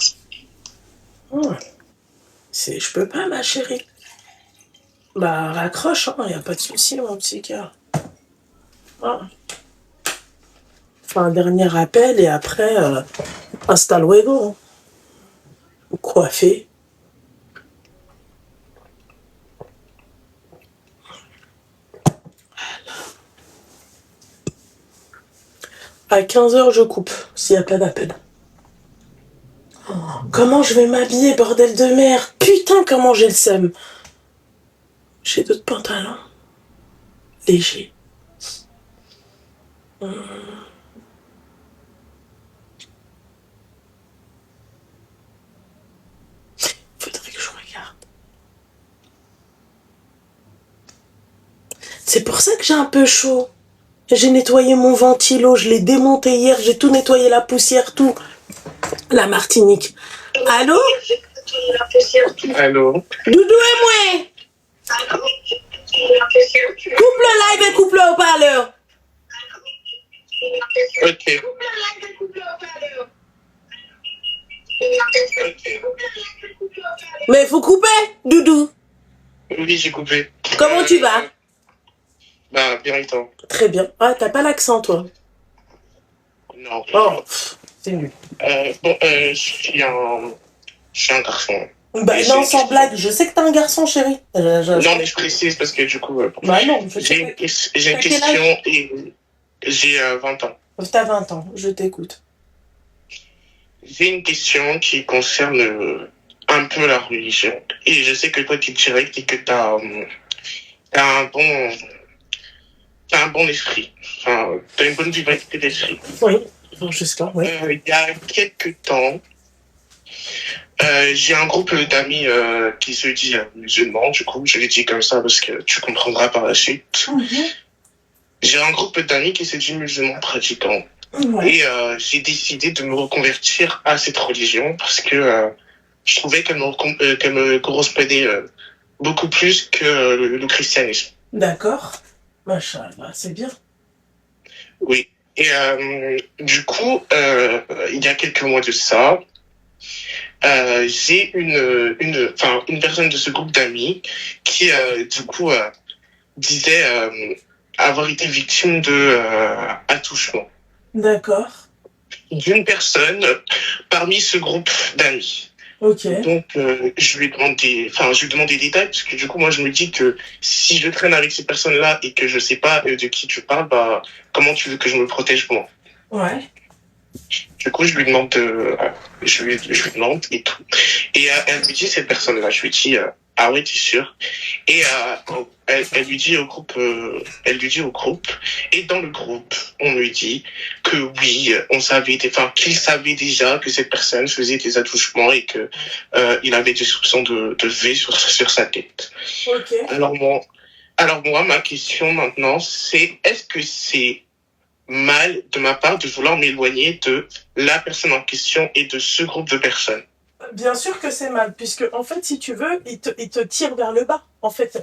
[SPEAKER 1] Oh. Je peux pas, ma chérie. Bah, raccroche, hein, y a pas de souci, mon petit cœur. Oh. Un dernier appel et après, hasta luego. Coiffé. À 15h, je coupe, s'il n'y a pas d'appel. Oh, comment je vais m'habiller, bordel de merde? Putain, comment j'ai le seum. J'ai d'autres pantalons. Légers. Faudrait que je regarde. C'est pour ça que j'ai un peu chaud. J'ai nettoyé mon ventilo, je l'ai démonté hier, j'ai tout nettoyé, la poussière, tout. La Martinique. Allô?
[SPEAKER 4] Allô?
[SPEAKER 1] Doudou et moi. Coupe le live et coupe le haut-parleur.
[SPEAKER 4] Ok.
[SPEAKER 1] Mais il faut couper, Doudou.
[SPEAKER 4] Oui, j'ai coupé.
[SPEAKER 1] Comment tu vas?
[SPEAKER 4] Bah, bien et toi?
[SPEAKER 1] Très bien. Ah, t'as pas l'accent, toi?
[SPEAKER 4] Non.
[SPEAKER 1] Oh, c'est nul.
[SPEAKER 4] Je suis un garçon.
[SPEAKER 1] Bah non, sans blague, je sais que t'es un garçon, chérie.
[SPEAKER 4] Non, mais je précise parce que du coup...
[SPEAKER 1] bah non,
[SPEAKER 4] j'ai une question et j'ai 20 ans.
[SPEAKER 1] T'as 20 ans, je t'écoute.
[SPEAKER 4] J'ai une question qui concerne un peu la religion. Et je sais que toi, tu es direct et que t'as un bon esprit. Enfin, t'as une bonne vivacité d'esprit.
[SPEAKER 1] Oui, jusqu'à, oui.
[SPEAKER 4] Il y a quelques temps, j'ai un groupe d'amis qui se dit musulmans, du coup, je le dis comme ça parce que tu comprendras par la suite. J'ai un groupe d'amis qui se dit musulmans pratiquants. Et j'ai décidé de me reconvertir à cette religion parce que je trouvais qu'elle me correspondait beaucoup plus que le christianisme.
[SPEAKER 1] D'accord. Machallah, c'est bien.
[SPEAKER 4] Oui. Et du coup, il y a quelques mois de ça, j'ai une personne de ce groupe d'amis qui, du coup, disait avoir été victime de attouchement
[SPEAKER 1] D'accord.
[SPEAKER 4] d'une personne parmi ce groupe d'amis.
[SPEAKER 1] Ok.
[SPEAKER 4] Donc, je lui demande des détails, parce que du coup, moi, je me dis que si je traîne avec ces personnes-là et que je sais pas de qui tu parles, bah, comment tu veux que je me protège moi?
[SPEAKER 1] Ouais.
[SPEAKER 4] Du coup, je lui demande et tout. Et elle me dit, cette personne-là, je lui dis, ah oui, t'es sûr? Et elle lui dit au groupe, et dans le groupe, on me dit que oui, qu'il savait déjà que cette personne faisait des attouchements et que il avait des soupçons de V sur sa tête.
[SPEAKER 1] Ok.
[SPEAKER 4] Alors moi, ma question maintenant, c'est est-ce que c'est mal de ma part de vouloir m'éloigner de la personne en question et de ce groupe de personnes?
[SPEAKER 1] Bien sûr que c'est mal, puisque en fait, si tu veux, il te tire vers le bas. En fait,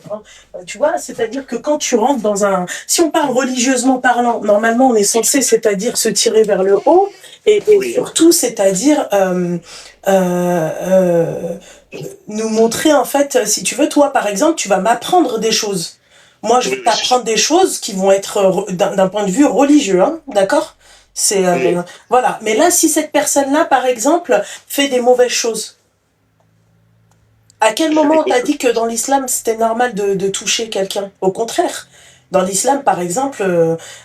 [SPEAKER 1] tu vois, c'est-à-dire que quand tu rentres dans un... Si on parle religieusement parlant, normalement, on est censé, c'est-à-dire se tirer vers le haut, et
[SPEAKER 4] Oui.
[SPEAKER 1] surtout, c'est-à-dire nous montrer, en fait, si tu veux, toi, par exemple, tu vas m'apprendre des choses. Moi, je vais
[SPEAKER 4] Oui,
[SPEAKER 1] t'apprendre des choses qui vont être d'un point de vue religieux, hein, d'accord? C'est
[SPEAKER 4] oui.
[SPEAKER 1] voilà. Mais là, si cette personne-là, par exemple, fait des mauvaises choses, à quel moment on t'a dit que dans l'islam c'était normal de toucher quelqu'un? Au contraire. Dans l'islam, par exemple,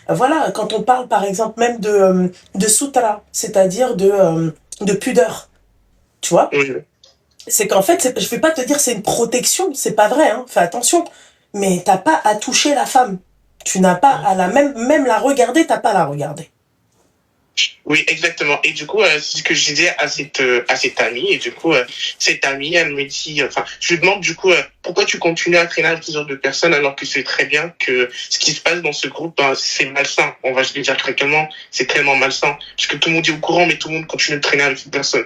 [SPEAKER 1] voilà, quand on parle, par exemple, même de sutra, c'est-à-dire de pudeur, tu vois,
[SPEAKER 4] Oui.
[SPEAKER 1] c'est qu'en fait, je vais pas te dire c'est une protection, c'est pas vrai, hein, fais attention, mais t'as pas à toucher la femme. Tu n'as pas à même la regarder, t'as pas à la regarder.
[SPEAKER 4] Oui, exactement. Et du coup, c'est ce que je disais à cette amie. Et du coup, cette amie, elle me dit, je lui demande du coup, pourquoi tu continues à traîner avec ce genre de personnes alors que c'est très bien que ce qui se passe dans ce groupe, ben, c'est malsain. On va se le dire très clairement, c'est tellement malsain. Parce que tout le monde est au courant, mais tout le monde continue de traîner avec cette personne.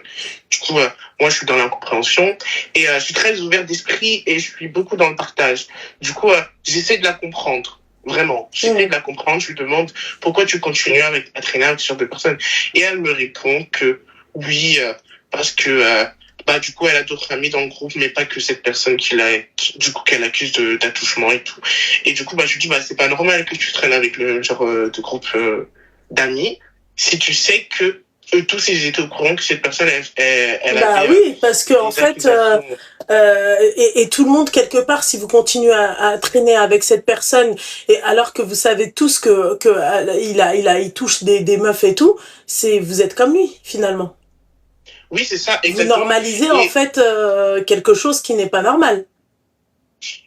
[SPEAKER 4] Du coup, moi, je suis dans l'incompréhension. Et je suis très ouvert d'esprit et je suis beaucoup dans le partage. Du coup, j'essaie de la comprendre. Vraiment, j'essaie de la comprendre, je lui demande pourquoi tu continues à traîner avec ce genre de personnes. Et elle me répond que oui, parce que du coup elle a d'autres amis dans le groupe, mais pas que cette personne du coup qu'elle accuse d'attouchement et tout. Et du coup je lui dis c'est pas normal que tu traînes avec le même genre de groupe d'amis si tu sais que eux tous ils étaient au courant que cette personne elle
[SPEAKER 1] Bah
[SPEAKER 4] avait
[SPEAKER 1] oui, parce que en
[SPEAKER 4] des
[SPEAKER 1] fait,
[SPEAKER 4] accusations.
[SPEAKER 1] et tout le monde quelque part, si vous continuez à traîner avec cette personne, et alors que vous savez tous que il touche des meufs et tout, vous êtes comme lui finalement.
[SPEAKER 4] Oui, c'est ça,
[SPEAKER 1] Vous
[SPEAKER 4] exactement.
[SPEAKER 1] normalisez en fait quelque chose qui n'est pas normal.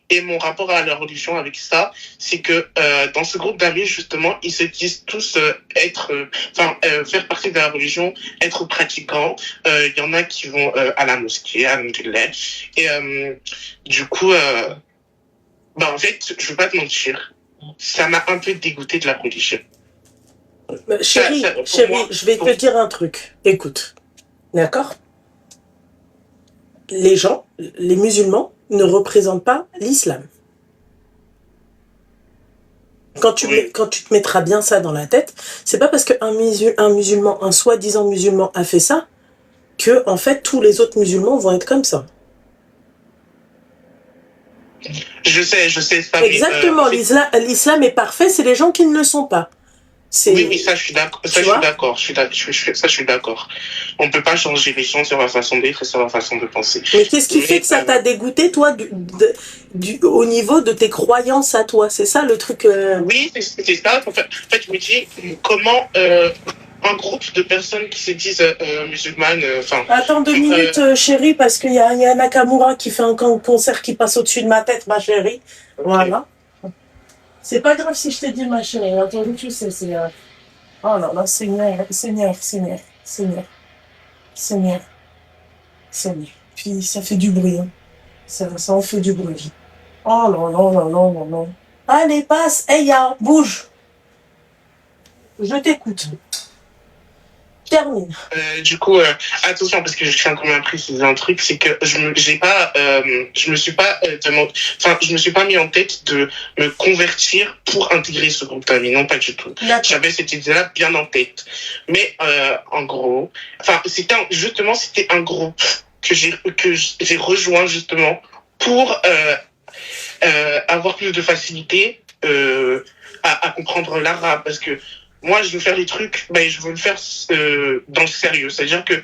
[SPEAKER 4] Et mon rapport à la religion avec ça, c'est que dans ce groupe d'amis, justement, ils se disent tous faire partie de la religion, être pratiquants. Il y en a qui vont à la mosquée, à l'Alhamdoulilah. Et du coup, en fait, je veux pas te mentir, ça m'a un peu dégoûté de la religion.
[SPEAKER 1] Chérie,
[SPEAKER 4] Moi,
[SPEAKER 1] je vais te dire un truc. Écoute, d'accord? Les gens, les musulmans, ne représentent pas l'islam. Quand tu te mettras bien ça dans la tête, c'est pas parce qu'un musulman, un soi-disant musulman a fait ça, que, en fait, tous les autres musulmans vont être comme ça.
[SPEAKER 4] je sais, ça.
[SPEAKER 1] Exactement, l'islam est parfait, c'est les gens qui ne le sont pas.
[SPEAKER 4] Oui, ça, je suis d'accord. Ça, je suis d'accord. On peut pas changer les gens sur la façon d'être et sur la façon de penser.
[SPEAKER 1] Mais qu'est-ce qui fait que ça t'a dégoûté, toi, au niveau de tes croyances à toi? C'est ça le truc.
[SPEAKER 4] Oui, c'est ça. En fait, je me dis comment un groupe de personnes qui se disent musulmanes,
[SPEAKER 1] Attends 2 minutes, chérie, parce qu'il y a Nakamura qui fait un concert qui passe au-dessus de ma tête, ma chérie. Okay. Voilà. C'est pas grave si je te dis ma chérie. Attends, tu sais, c'est... Oh là là, Seigneur. Puis ça fait du bruit. Hein. Ça en fait du bruit. Oh là là là là là là. Allez, passe. Hey, ya, bouge. Je t'écoute. Termine.
[SPEAKER 4] Du coup, attention, parce que je tiens quand même à préciser un truc, c'est que je me suis pas je me suis pas mis en tête de me convertir pour intégrer ce groupe d'amis. Non, pas du tout. J'avais cette idée-là bien en tête. Mais, en gros, c'était un groupe que j'ai rejoint justement pour, avoir plus de facilité, à comprendre l'arabe, parce que moi, je veux faire les trucs, je veux le faire dans le sérieux. C'est-à-dire que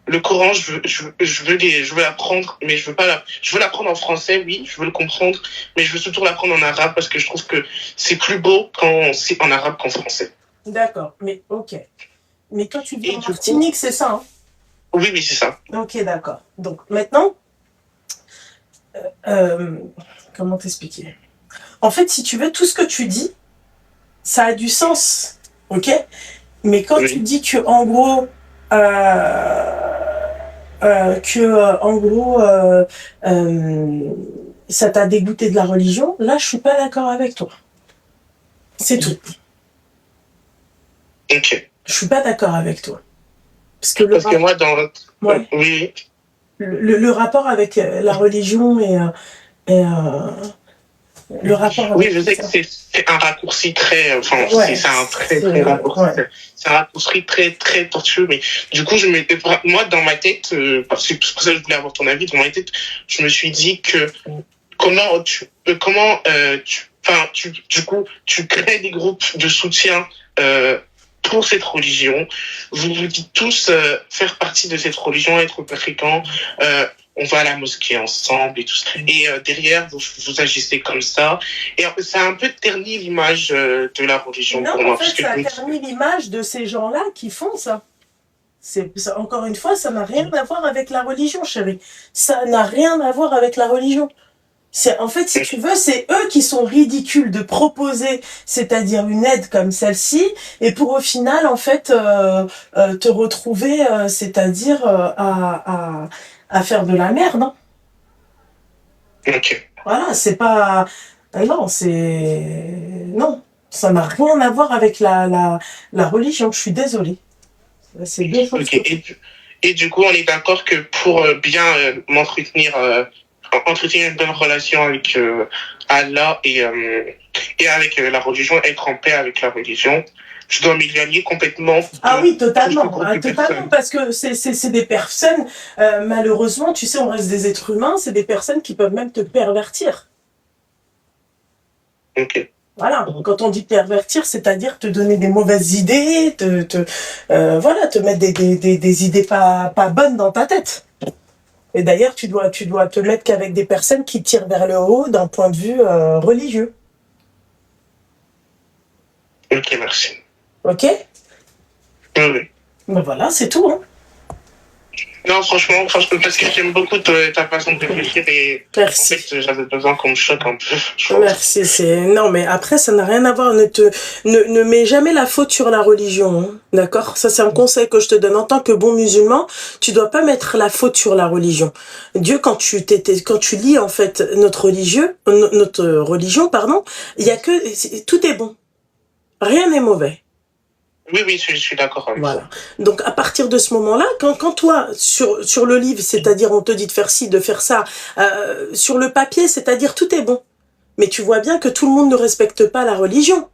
[SPEAKER 4] le Coran, je veux l'apprendre, mais je veux l'apprendre en français, oui, je veux le comprendre, mais je veux surtout l'apprendre en arabe parce que je trouve que c'est plus beau quand c'est en arabe qu'en français.
[SPEAKER 1] D'accord, mais ok. Mais toi, tu vis en Martinique, c'est ça, hein?
[SPEAKER 4] Oui, c'est ça.
[SPEAKER 1] Ok, d'accord. Donc maintenant, comment t'expliquer? En fait, si tu veux, tout ce que tu dis, ça a du sens, ok? Mais quand tu dis que, en gros, ça t'a dégoûté de la religion, là, je suis pas d'accord avec toi. C'est tout.
[SPEAKER 4] Ok.
[SPEAKER 1] Je suis pas d'accord avec toi. Parce que
[SPEAKER 4] moi,
[SPEAKER 1] ouais.
[SPEAKER 4] Oui.
[SPEAKER 1] Le rapport avec la religion et le rapport avec...
[SPEAKER 4] Oui, je sais que c'est un raccourci très, c'est un très raccourci. Ouais. C'est un raccourci très tortueux, mais du coup, moi, dans ma tête, c'est pour ça que je voulais avoir ton avis, dans ma tête, je me suis dit que tu crées des groupes de soutien, pour cette religion. Vous vous dites tous faire partie de cette religion, être fréquent. On va à la mosquée ensemble et tout ça. Et derrière, vous agissez comme ça. Et ça a un peu terni l'image de la religion pour moi.
[SPEAKER 1] En fait, ça a terni l'image de ces gens-là qui font ça. Encore une fois, ça n'a rien à voir avec la religion, chérie. Ça n'a rien à voir avec la religion. En fait, si tu veux, c'est eux qui sont ridicules de proposer, c'est-à-dire une aide comme celle-ci, et pour au final, en fait, te retrouver, c'est-à-dire à faire de la merde. Hein.
[SPEAKER 4] Ok.
[SPEAKER 1] Voilà, c'est pas... Non, Non, ça n'a rien à voir avec la religion, je suis désolée. C'est deux choses.
[SPEAKER 4] Okay. Et du coup, on est d'accord que pour bien entretenir une bonne relation avec Allah et avec la religion, être en paix avec la religion, je dois m'éloigner complètement.
[SPEAKER 1] Ah oui, totalement, parce que c'est des personnes, malheureusement, tu sais, on reste des êtres humains, c'est des personnes qui peuvent même te pervertir.
[SPEAKER 4] Ok.
[SPEAKER 1] Voilà, quand on dit pervertir, c'est-à-dire te donner des mauvaises idées, te mettre des idées pas bonnes dans ta tête. Et d'ailleurs, tu dois te mettre qu'avec des personnes qui tirent vers le haut d'un point de vue religieux.
[SPEAKER 4] Ok, merci.
[SPEAKER 1] Ok?
[SPEAKER 4] Oui.
[SPEAKER 1] Ben voilà, c'est tout, hein.
[SPEAKER 4] Non, franchement, parce que j'aime beaucoup ta façon de réfléchir et
[SPEAKER 1] merci.
[SPEAKER 4] En fait, j'avais besoin qu'on me choque un peu.
[SPEAKER 1] Merci, non, mais après, ça n'a rien à voir. Ne mets jamais la faute sur la religion, hein, d'accord? Ça, c'est un conseil que je te donne en tant que bon musulman. Tu dois pas mettre la faute sur la religion. Dieu, quand tu lis en fait notre religion, pardon, il y a tout est bon, rien n'est mauvais.
[SPEAKER 4] Oui, je suis d'accord avec
[SPEAKER 1] ça. Donc, à partir de ce moment-là, quand toi, sur le livre, c'est-à-dire on te dit de faire ci, de faire ça, sur le papier, c'est-à-dire tout est bon. Mais tu vois bien que tout le monde ne respecte pas la religion.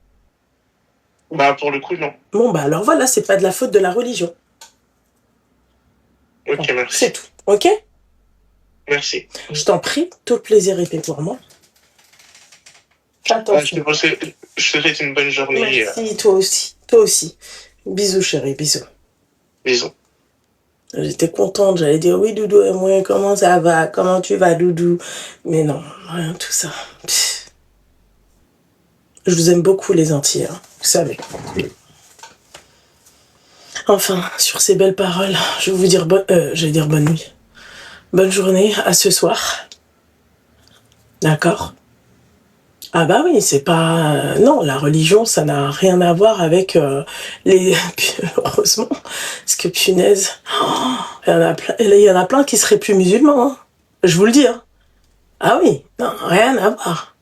[SPEAKER 4] Pour le coup, non.
[SPEAKER 1] Bon, alors voilà, c'est pas de la faute de la religion.
[SPEAKER 4] Ok, merci.
[SPEAKER 1] C'est tout, ok?
[SPEAKER 4] Merci.
[SPEAKER 1] Je t'en prie, tout le plaisir était pour moi. Attention.
[SPEAKER 4] Je te souhaite une bonne journée.
[SPEAKER 1] Merci, toi aussi. Bisous, chérie, bisous.
[SPEAKER 4] Bisous.
[SPEAKER 1] J'étais contente, j'allais dire oui, Doudou, et moi, comment ça va? Comment tu vas, Doudou? Mais non, rien, tout ça. Pff. Je vous aime beaucoup, les Antillais, hein, vous savez. Enfin, sur ces belles paroles, je vais vous dire bonne nuit. Bonne journée, à ce soir. D'accord? Ah bah oui, c'est pas... non, la religion, ça n'a rien à voir avec heureusement, parce que punaise, il y en a plein qui seraient plus musulmans, hein. Je vous le dis. Hein. Ah oui, non, rien à voir.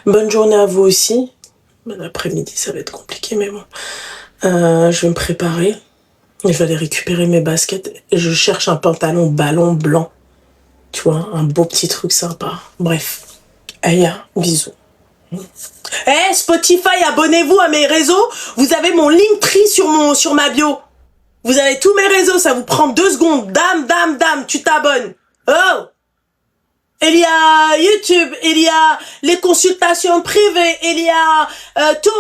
[SPEAKER 1] Bonne journée à vous aussi. Ben, l'après-midi, ça va être compliqué, mais bon. Je vais me préparer. Je vais aller récupérer mes baskets. Et je cherche un pantalon ballon blanc. Tu vois, un beau petit truc sympa. Bref. Aya, bisous. Spotify, abonnez-vous à mes réseaux. Vous avez mon Linktree sur ma bio. Vous avez tous mes réseaux, ça vous prend 2 secondes. Dame, tu t'abonnes. Oh! Il y a YouTube, il y a les consultations privées, il y a tout.